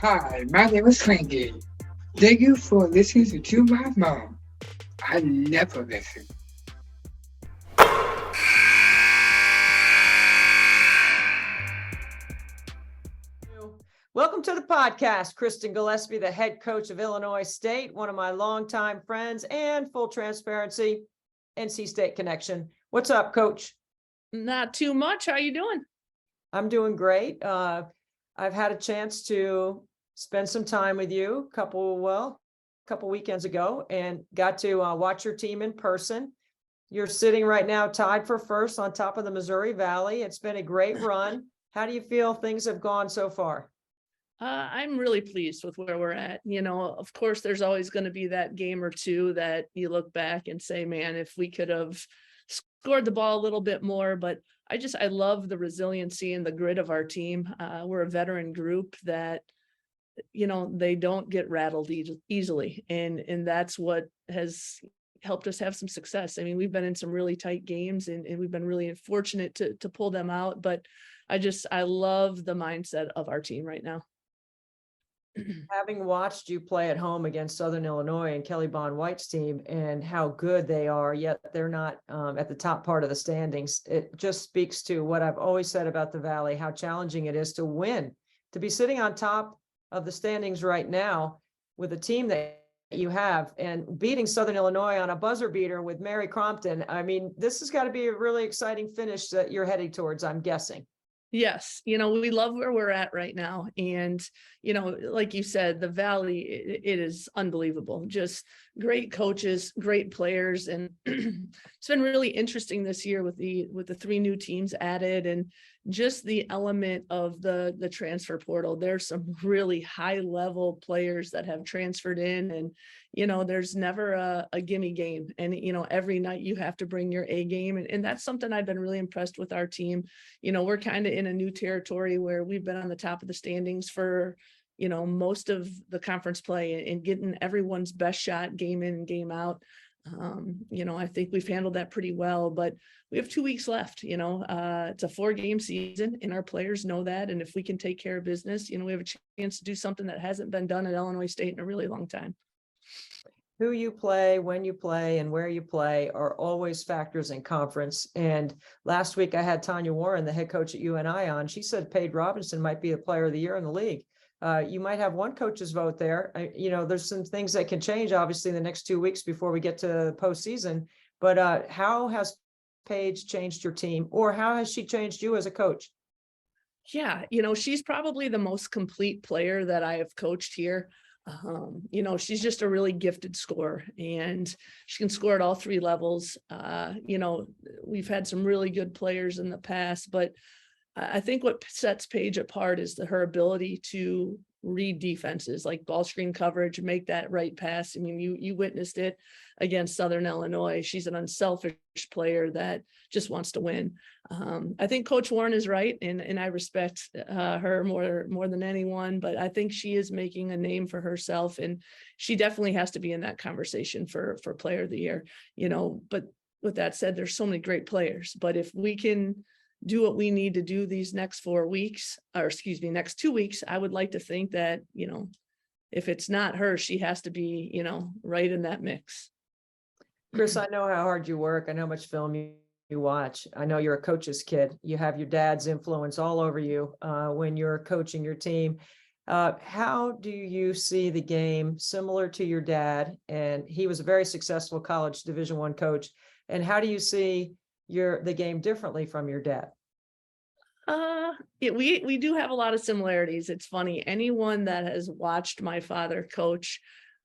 Hi, my name is Frankie. Thank you for listening to my mom. I never listen. Welcome to the podcast. Kristen Gillespie, the head coach of Illinois State, one of my longtime friends, and full transparency, NC State connection. What's up, Coach? Not too much. How you doing? I'm doing great. I've had a chance to spend some time with you a couple weekends ago and got to watch your team in person. You're sitting right now tied for first on top of the Missouri Valley. It's been a great run. How do you feel things have gone so far? I'm really pleased with where we're at. Of course, there's always going to be that game or two that you look back and say, man, if we could have scored the ball a little bit more. But I love the resiliency and the grit of our team. We're a veteran group that, they don't get rattled easily. And that's what has helped us have some success. I mean, we've been in some really tight games and we've been really fortunate to pull them out. But I love the mindset of our team right now. Having watched you play at home against Southern Illinois and Kelly Bond White's team and how good they are, yet they're not at the top part of the standings, it just speaks to what I've always said about the Valley, how challenging it is to win, to be sitting on top of the standings right now with a team that you have and beating Southern Illinois on a buzzer beater with Mary Crompton. I mean, this has got to be a really exciting finish that you're heading towards, I'm guessing. Yes. We love where we're at right now. And, like you said, the Valley, it is unbelievable. Just great coaches, great players. And it's been really interesting this year with the three new teams added and just the element of the transfer portal. There's some really high level players that have transferred in and, there's never a gimme game. And, every night you have to bring your A game. And that's something I've been really impressed with our team. We're kind of in a new territory where we've been on the top of the standings for, most of the conference play and getting everyone's best shot game in and game out. I think we've handled that pretty well, but we have 2 weeks left. It's a 4-game season and our players know that. And if we can take care of business, we have a chance to do something that hasn't been done at Illinois State in a really long time. Who you play, when you play, and where you play are always factors in conference. And last week I had Tanya Warren, the head coach at UNI, on. She said Paige Robinson might be the player of the year in the league. You might have one coach's vote there. There's some things that can change, obviously, in the next 2 weeks before we get to the postseason. But how has Paige changed your team, or how has she changed you as a coach? Yeah, she's probably the most complete player that I have coached here. She's just a really gifted scorer and she can score at all 3 levels. We've had some really good players in the past, but I think what sets Paige apart is her ability to read defenses like ball screen coverage, make that right pass. I mean, you witnessed it against Southern Illinois. She's an unselfish player that just wants to win. I think Coach Warren is right, and I respect her more than anyone, but I think she is making a name for herself, and she definitely has to be in that conversation for player of the year. But with that said, there's so many great players, but if we can do what we need to do these next next 2 weeks, I would like to think that, if it's not her, she has to be, right in that mix. Chris, I know how hard you work. I know how much film you watch. I know you're a coach's kid. You have your dad's influence all over you when you're coaching your team. How do you see the game similar to your dad? And he was a very successful college Division I coach. And how do you see the game differently from your dad? We do have a lot of similarities. It's funny. Anyone that has watched my father coach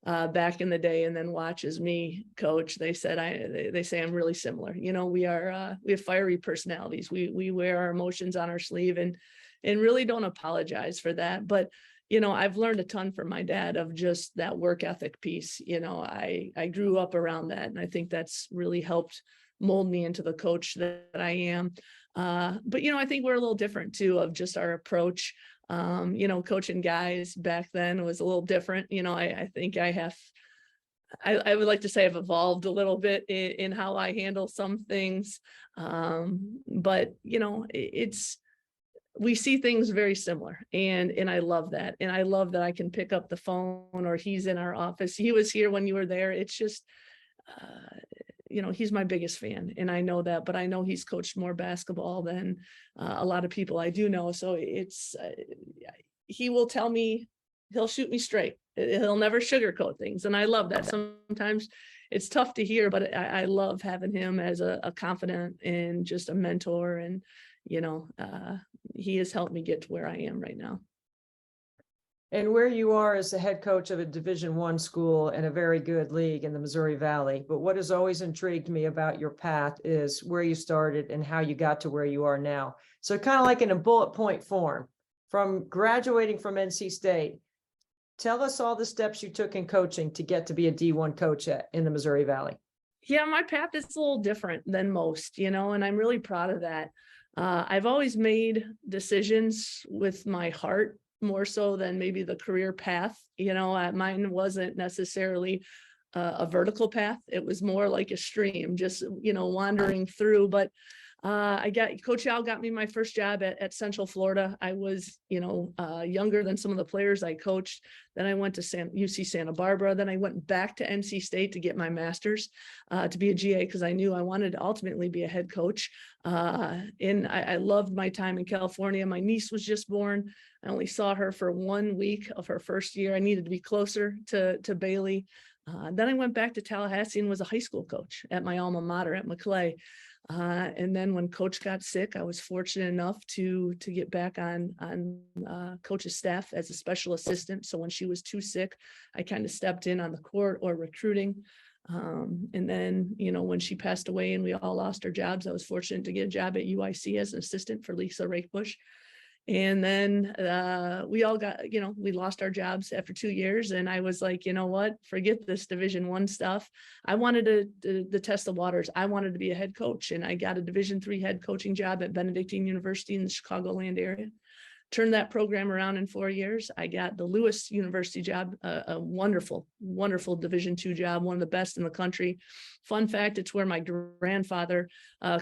back in the day and then watches me coach, they say I'm really similar. We have fiery personalities. We wear our emotions on our sleeve and really don't apologize for that. But I've learned a ton from my dad of just that work ethic piece. I grew up around that, and I think that's really helped mold me into the coach that I am. But I think we're a little different too, of just our approach. Coaching guys back then was a little different. I think I would like to say I've evolved a little bit in how I handle some things. But it's we see things very similar, and I love that. And I love that I can pick up the phone, or he's in our office. He was here when you were there. It's just, he's my biggest fan, and I know that, but I know he's coached more basketball than a lot of people I do know. So it's, he will tell me, he'll shoot me straight. He'll never sugarcoat things. And I love that. Sometimes it's tough to hear, but I love having him as a confidant and just a mentor. And, he has helped me get to where I am right now. And where you are as the head coach of a Division I school in a very good league in the Missouri Valley. But what has always intrigued me about your path is where you started and how you got to where you are now. So kind of like in a bullet point form, from graduating from NC State, tell us all the steps you took in coaching to get to be a D1 coach in the Missouri Valley. Yeah, my path is a little different than most, and I'm really proud of that. I've always made decisions with my heart more so than maybe the career path. Mine wasn't necessarily a vertical path. It was more like a stream, just, wandering through. But Coach Al got me my first job at Central Florida. I was, younger than some of the players I coached. Then I went to UC Santa Barbara. Then I went back to NC State to get my master's, to be a GA, because I knew I wanted to ultimately be a head coach. And I loved my time in California. My niece was just born. I only saw her for 1 week of her first year. I needed to be closer to Bailey. Then I went back to Tallahassee and was a high school coach at my alma mater at Mackay. And then when coach got sick, I was fortunate enough to get back on coach's staff as a special assistant. So when she was too sick, I kind of stepped in on the court or recruiting. And then, when she passed away and we all lost our jobs, I was fortunate to get a job at UIC as an assistant for Lisa Rakebush. And then we all got, we lost our jobs after 2 years. And I was like, you know what, forget this Division I stuff. I wanted to test the waters. I wanted to be a head coach. And I got a Division III head coaching job at Benedictine University in the Chicagoland area. Turned that program around in 4 years. I got the Lewis University job, a wonderful, wonderful Division II job, one of the best in the country. Fun fact, it's where my grandfather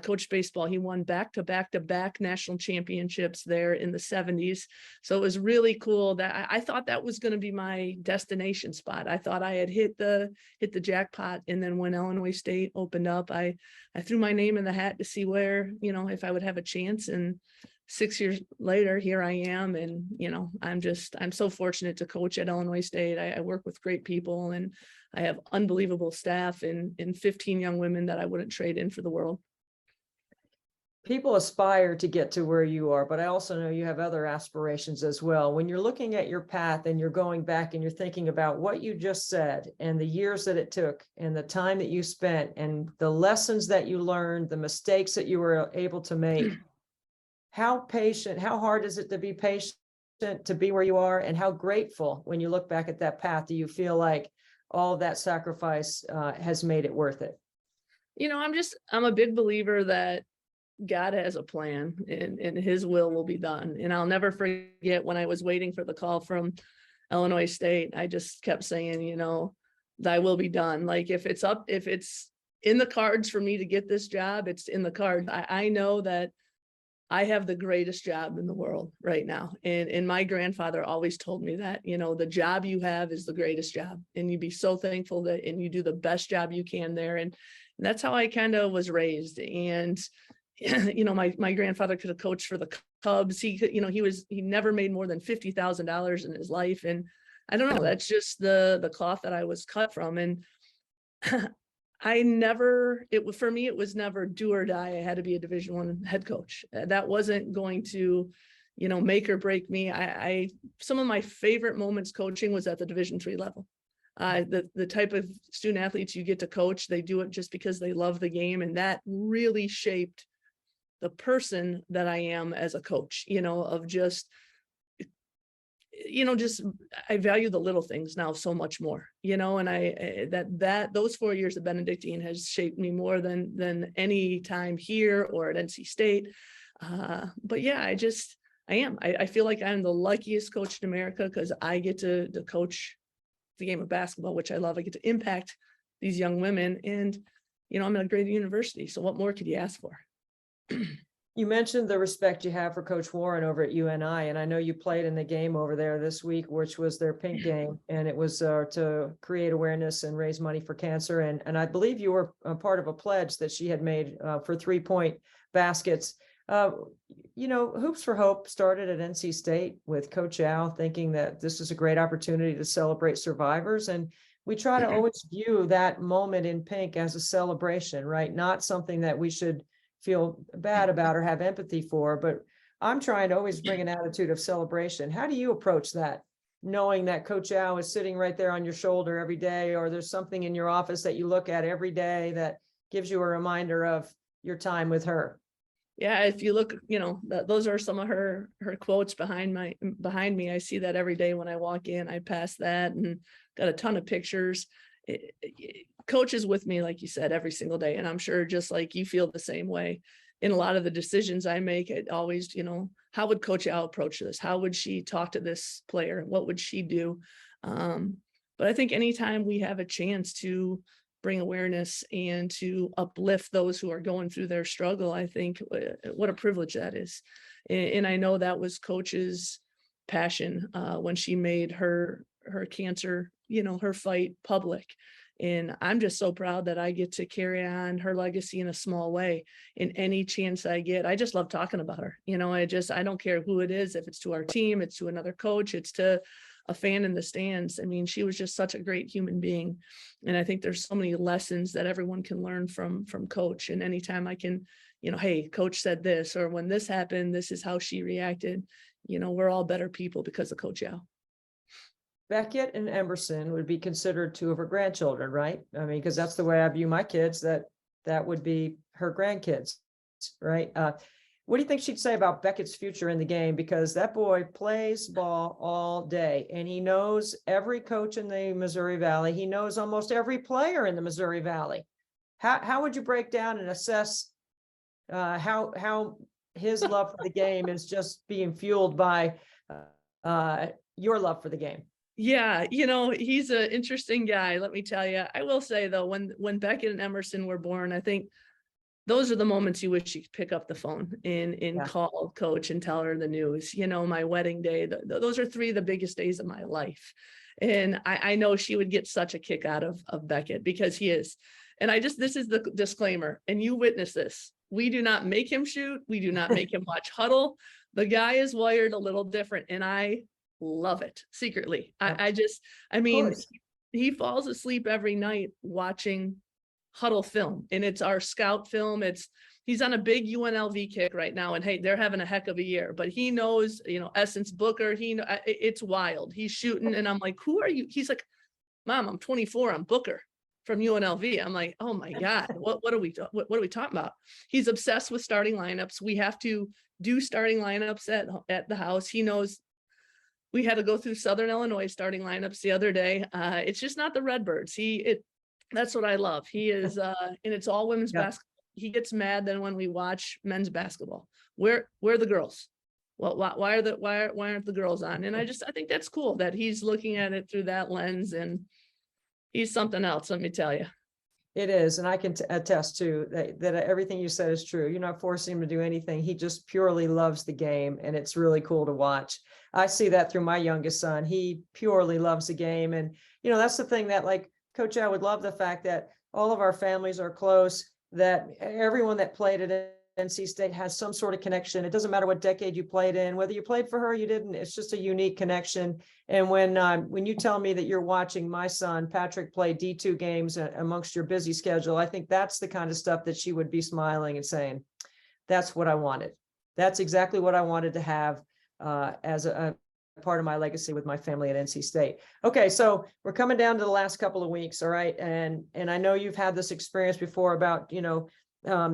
coached baseball. He won back-to-back national championships there in the 70s. So it was really cool that I thought that was going to be my destination spot. I thought I had hit the jackpot. And then when Illinois State opened up, I threw my name in the hat to see where, if I would have a chance. And 6 years later, here I am. And, I'm so fortunate to coach at Illinois State. I work with great people, and I have unbelievable staff and 15 young women that I wouldn't trade in for the world. People aspire to get to where you are, but I also know you have other aspirations as well. When you're looking at your path and you're going back and you're thinking about what you just said and the years that it took and the time that you spent and the lessons that you learned, the mistakes that you were able to make, how hard is it to be patient to be where you are, and how grateful when you look back at that path do you feel like all of that sacrifice has made it worth it? I'm a big believer that God has a plan, and his will be done. And I'll never forget when I was waiting for the call from Illinois State, I just kept saying, thy will be done. Like if it's in the cards for me to get this job, it's in the cards. I know that I have the greatest job in the world right now. And my grandfather always told me that, the job you have is the greatest job, and you'd be so thankful that, and you do the best job you can there. And that's how I kind of was raised. And, my grandfather could have coached for the Cubs. He never made more than $50,000 in his life. And I don't know, that's just the cloth that I was cut from. And for me, it was never do or die. I had to be a Division I head coach. That wasn't going to, make or break me. Some of my favorite moments coaching was at the Division III level. The type of student athletes you get to coach, they do it just because they love the game. And that really shaped the person that I am as a coach, of just, I value the little things now so much more, and those 4 years at Benedictine has shaped me more than any time here or at NC State. But yeah, I feel like I'm the luckiest coach in America, because I get to coach the game of basketball, which I love. I get to impact these young women, and, I'm at a great university. So what more could you ask for? You mentioned the respect you have for Coach Warren over at UNI, and I know you played in the game over there this week, which was their pink game, and it was to create awareness and raise money for cancer. And I believe you were a part of a pledge that she had made for 3-point baskets. Hoops for Hope started at NC State with Coach Al, thinking that this is a great opportunity to celebrate survivors. And we try to always view that moment in pink as a celebration, right? Not something that we should feel bad about or have empathy for, but I'm trying to always bring an attitude of celebration. How do you approach that? Knowing that Coach Al is sitting right there on your shoulder every day, or there's something in your office that you look at every day that gives you a reminder of your time with her. Yeah, if you look, those are some of her quotes behind me. I see that every day when I walk in. I pass that and got a ton of pictures. Coach is with me, like you said, every single day. And I'm sure just like you feel the same way. In a lot of the decisions I make, it always, how would Coach Al approach this? How would she talk to this player? What would she do? But I think anytime we have a chance to bring awareness and to uplift those who are going through their struggle, I think what a privilege that is. And I know that was Coach's passion when she made her cancer, her fight public. And I'm just so proud that I get to carry on her legacy in a small way. In any chance I get, I just love talking about her. I don't care who it is, if it's to our team, it's to another coach, it's to a fan in the stands. I mean, she was just such a great human being. And I think there's so many lessons that everyone can learn from Coach. And anytime I can, hey, Coach said this, or when this happened, this is how she reacted. We're all better people because of Coach Al. Beckett and Emerson would be considered two of her grandchildren, right? I mean, because that's the way I view my kids, that would be her grandkids, right? What do you think she'd say about Beckett's future in the game? Because that boy plays ball all day, and he knows every coach in the Missouri Valley. He knows almost every player in the Missouri Valley. How would you break down and assess how his love for the game is just being fueled by your love for the game? Yeah, he's an interesting guy, let me tell you. I will say, though, when Beckett and Emerson were born, I think those are the moments you wish you could pick up the phone and call Coach and tell her the news. My wedding day, those are 3 of the biggest days of my life. And I know she would get such a kick out of Beckett, because he is. And this is the disclaimer, and you witness this. We do not make him shoot. We do not make him watch huddle. The guy is wired a little different, and I love it secretly. He falls asleep every night watching huddle film, and it's our scout film. He's on a big UNLV kick right now, and hey, they're having a heck of a year, but he knows, Essence Booker, it's wild. He's shooting, and I'm like, who are you? He's like, Mom, I'm 24. I'm Booker from UNLV. I'm like, oh my God, what are we talking about? He's obsessed with starting lineups. We have to do starting lineups at the house. He knows. We had to go through Southern Illinois starting lineups the other day. It's just not the Redbirds. That's what I love. He is, and it's all women's basketball. He gets mad then when we watch men's basketball. Where are the girls? Well, why aren't the girls on? And I think that's cool that he's looking at it through that lens, and he's something else, let me tell you. It is. And I can attest to that everything you said is true. You're not forcing him to do anything. He just purely loves the game, and it's really cool to watch. I see that through my youngest son. He purely loves the game. And, that's the thing that, like, Coach Al would love the fact that all of our families are close, that everyone that played at NC State has some sort of connection. It doesn't matter what decade you played in, whether you played for her or you didn't. It's just a unique connection. And when you tell me that you're watching my son Patrick play D2 games amongst your busy schedule, I think that's the kind of stuff that she would be smiling and saying, that's what I wanted. That's exactly what I wanted to have as a part of my legacy with my family at NC State. Okay, so we're coming down to the last couple of weeks, all right? And I know you've had this experience before about,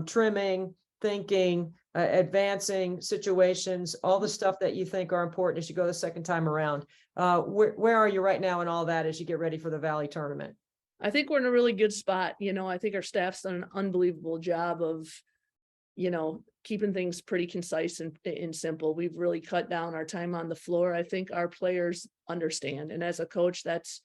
trimming, thinking, advancing situations, all the stuff that you think are important as you go the second time around. Where are you right now in all that as you get ready for the Valley tournament? I think we're in a really good spot. I think our staff's done an unbelievable job of, keeping things pretty concise and simple. We've really cut down our time on the floor. I think our players understand. And as a coach, that's,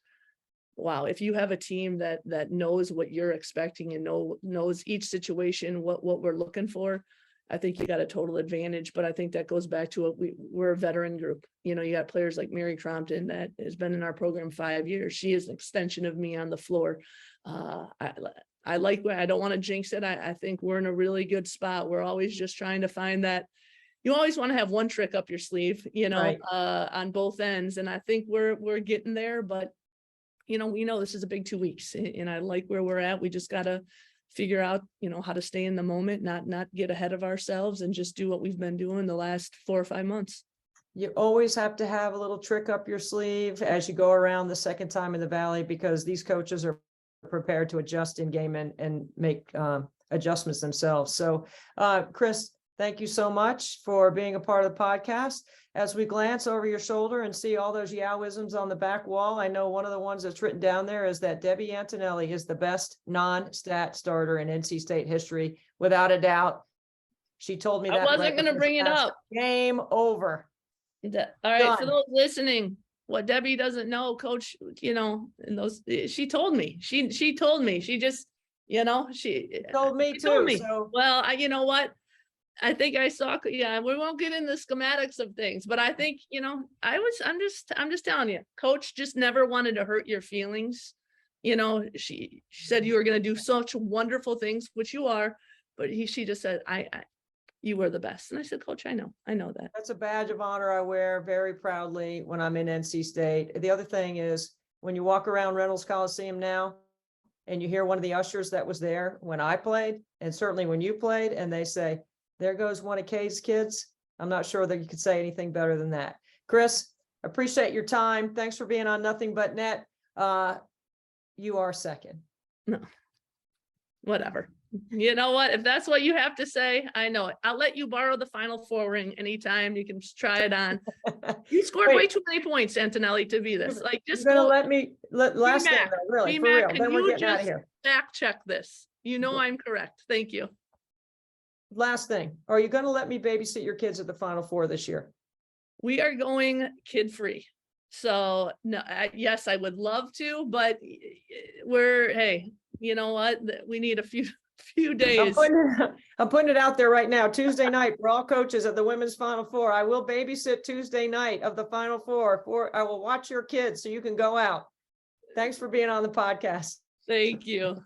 wow, if you have a team that knows what you're expecting and knows each situation, what we're looking for, I think you got a total advantage, but I think that goes back to we're a veteran group. You know, you got players like Mary Crompton that has been in our program 5 years. She is an extension of me on the floor. I like, I don't want to jinx it. I think we're in a really good spot. We're always just trying to find that. You always want to have one trick up your sleeve, you know, Right. On both ends. And I think we're getting there, but you know, we know this is a big 2 weeks, and I like where we're at. We just got to figure out, you know, how to stay in the moment, not get ahead of ourselves, and just do what we've been doing the last 4 or 5 months. You always have to have a little trick up your sleeve as you go around the second time in the Valley, because these coaches are prepared to adjust in game and make adjustments themselves. So, Chris, thank you so much for being a part of the podcast. As we glance over your shoulder and see all those Yowisms on the back wall, I know one of the ones that's written down there is that Debbie Antonelli is the best non-stat starter in NC State history, without a doubt. She told me that. I wasn't going to bring it up. Game over. All right, Done. for those listening, what Debbie doesn't know, Coach, you know, and those, she told me, she told me, she just, you know, she Told me she too. told me. So Well, you know what? I think I saw, yeah, we won't get into the schematics of things, but I think, you know, I'm just telling you, Coach just never wanted to hurt your feelings. You know, she said you were going to do such wonderful things, which you are, but she just said, you were the best. And I said, Coach, I know that. that's a badge of honor I wear very proudly when I'm in NC State. The other thing is, when you walk around Reynolds Coliseum now and you hear one of the ushers that was there when I played, and certainly when you played, and they say, there goes one of Kay's kids, I'm not sure that you could say anything better than that. Chris, appreciate your time. Thanks for being on Nothing But Net. You are second. No, whatever. You know what? If that's what you have to say, I know it. I'll let you borrow the Final Four ring anytime. You can just try it on. You scored way too many points, Antonelli, to be this. Like, just You're gonna go, let me last thing, BMac, though, really, for BMac, real. can Then we're you getting out of just here. fact check this? You know I'm correct. Thank you. Last thing, are you gonna let me babysit your kids at the Final Four this year? We are going kid free. So no, yes, I would love to, but hey, you know what? We need a few days. I'm putting it out there right now. Tuesday night for all coaches at the women's Final Four. I will babysit Tuesday night of the Final Four. I will watch your kids so you can go out. Thanks for being on the podcast. Thank you.